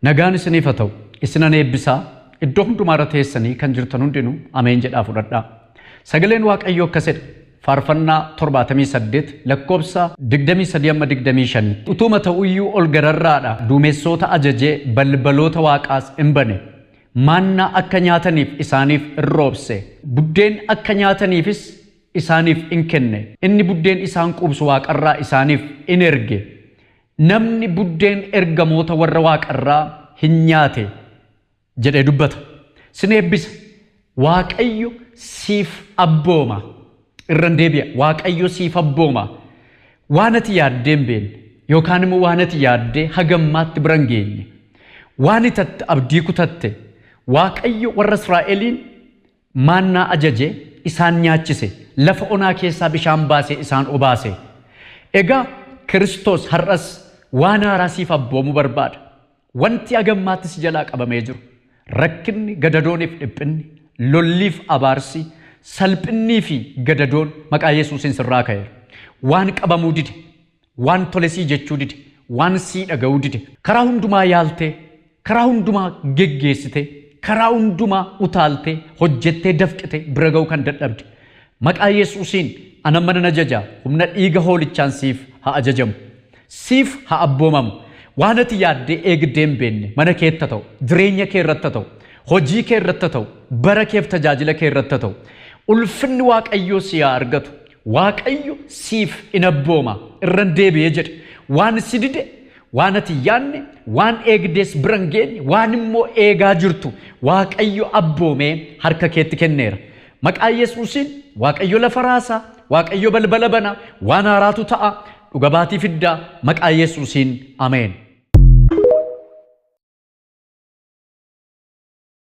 Nagaan isiniif haa ta'u, isinan eebbisaa, iddoo hundumaarra teessanii kan jirtan hundinuu ameen jedhaa fudhadhaa. Sagaleen Waaqayyoo akkasidha. Faarfannaa 78 lakkoobsa 23-25 utuma ta'uyyuu ol gararraadha duumessoota ajajee balbaloota Waaqaas hin bane. Maannaa akka nyaataniif isaaniif hin roobse. Buddeen akka nyaataniifis isaaniif hin kenne. Inni buddeen isaan quubsu Waaqarraa isaaniif hin erge. Namni buddeen ergamoota warra Waaqarraa hin nyaate jedhee dubbata. Sin eebbisa. Waaqayyo siif abbooma. Irran deebi'a. Waaqayyo siif abbooma. Waan ati yaaddee hin beekne yookaan immoo waan ati yaaddee hagammaatti bira hin geenye. Waan ati abdii kutatte Waaqayyo warra Israa'eliin maannaa ajajee isaan nyaachise. Lafa onaa keessaa bishaan baasee isaan obaase. Egaa Kiristoos har'as waan haaraa siif abboomuu barbaada. Wanti hagammaatti si jalaa qabamee jiru. Rakkinni, gadadooniif dhiphinni, lolliif abaarsi, salphinnii fi gadadoon maqaa Yesuusiin sirraa ka'eera. Waan qabamuu dide, waan tolesii jechuu dide, waan sii dhaga'uu dide, karaa hundumaa yaaltee, karaa hundumaa geggeessitee, karaa hundumaa utaaltee, hojjettee dafqitee bira ga'uu kan dadhabde. Maqaa Yesuusiin ana mana ajajaa humna dhiiga hoolichaan siif haa ajajamu. Siif haa abboomamu. Waan ati yaaddee eegdee hin beekne mana keetta ta'u, jireenya kee irratti ta'u, hojii kee irratti ta'u, bara keef tajaajila kee irratti ta'u. Ulfinni Waaqayyoo si haa argatu. Waaqayyo siif in abbooma. Irran deebi'ee jedhe. Waan si dide, waan ati yaadne, waan eegdees bira hin geenye, waan immoo eegaa jirtu Waaqayyo abboomee harka keetti kenneera. Maqaa Yesuusiin Waaqayyo lafa raasaa, Waaqayyo balbala banaa, waan haaraatu ta'a. Dhuga baatii fiddaa maqaa Yesuusiin ameen.